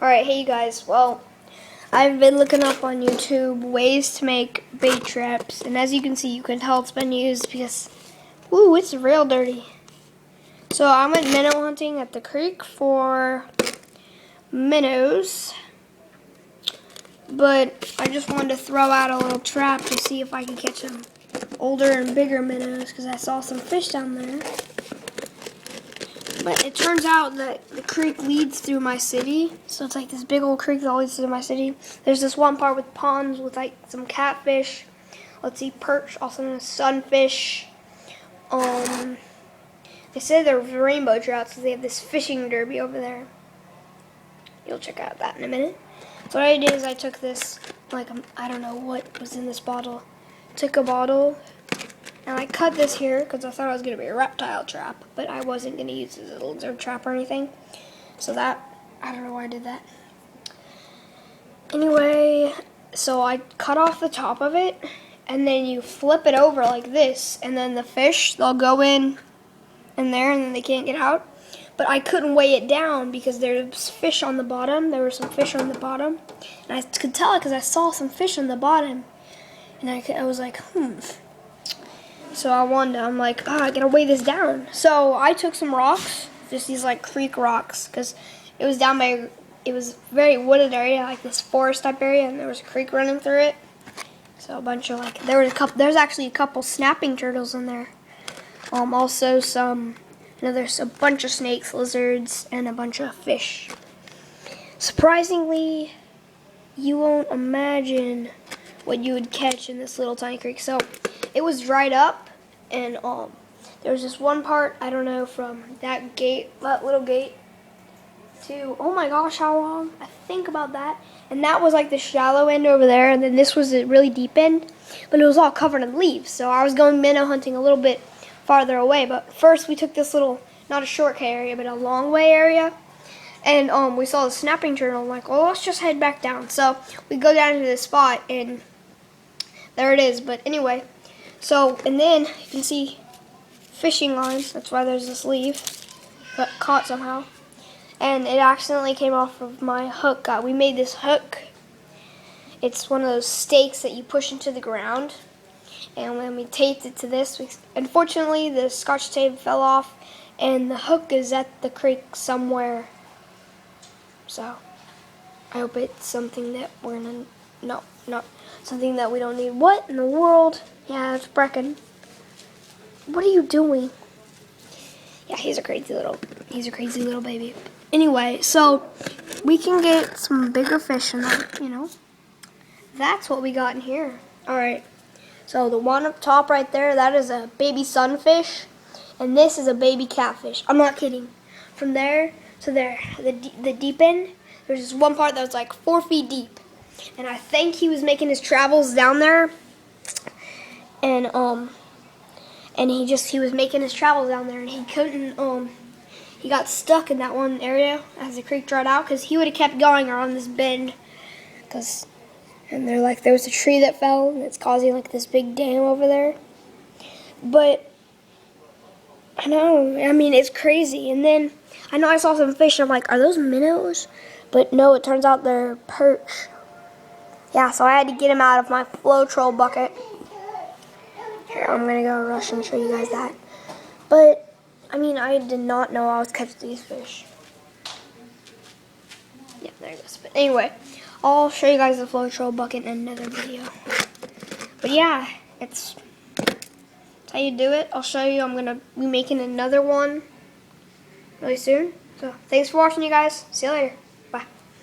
Alright, hey you guys, well, I've been looking up on YouTube ways to make bait traps, and as you can see, you can tell it's been used because, woo, it's real dirty. So I went minnow hunting at the creek for minnows, but I just wanted to throw out a little trap to see if I could catch some older and bigger minnows because I saw some fish down there. But it turns out that the creek leads through my city. So it's like this big old creek that leads through my city. There's this one part with ponds with like some catfish. Let's see, perch, also known as sunfish. They say they're rainbow trout, so they have this fishing derby over there. You'll check out that in a minute. So what I did is I took this, like, I don't know what was in this bottle. Took a bottle. And I cut this here because I thought it was going to be a reptile trap, but I wasn't going to use it as a lizard trap or anything. So that, I don't know why I did that. Anyway, so I cut off the top of it, and then you flip it over like this, and then the fish, they'll go in there, and then they can't get out. But I couldn't weigh it down because there's fish on the bottom. There were some fish on the bottom. And I could tell it because I saw some fish on the bottom. And I was like, So I'm like, I gotta weigh this down. So I took some rocks, just these like creek rocks, because it was down by, it was very wooded area, like this forest type area, and there was a creek running through it. So a bunch of like, there's actually a couple snapping turtles in there. Also some, there's a bunch of snakes, lizards, and a bunch of fish. Surprisingly, you won't imagine what you would catch in this little tiny creek. So it was dried up, and there was this one part, I don't know, from that gate, that little gate, to, oh my gosh, how long? I think about that. And that was like the shallow end over there, and then this was a really deep end, but it was all covered in leaves. So I was going minnow hunting a little bit farther away, but first we took this little, not a short area, but a long way area. And we saw the snapping turtle. I'm like, well, let's just head back down. So we go down to this spot, and there it is. But anyway, so, and then you can see fishing lines. That's why there's this leaf. Got caught somehow. And it accidentally came off of my hook. We made this hook. It's one of those stakes that you push into the ground. And when we taped it to this, unfortunately the scotch tape fell off. And the hook is at the creek somewhere. So, I hope it's something that we're gonna, no, not something that we don't need. What in the world? Yeah, it's Brecken. What are you doing? Yeah, he's a crazy little baby. Anyway, so we can get some bigger fish in that, That's what we got in here. Alright, so the one up top right there, that is a baby sunfish, and this is a baby catfish. I'm not kidding. From there to there, the deep end, there's this one part that was like 4 feet deep. And I think he was making his travels down there, and he was making his travels down there, and he couldn't, he got stuck in that one area as the creek dried out, because he would have kept going around this bend, and there was a tree that fell, and it's causing like this big dam over there. But I know, it's crazy. And then I know I saw some fish, and I'm like, are those minnows? But no, it turns out they're perch. Yeah, so I had to get him out of my flow troll bucket. Here, I'm going to go rush and show you guys that. But, I did not know I was catching these fish. Yeah, there it goes. But anyway, I'll show you guys the flow troll bucket in another video. But yeah, that's how you do it. I'll show you. I'm going to be making another one really soon. So, thanks for watching, you guys. See you later.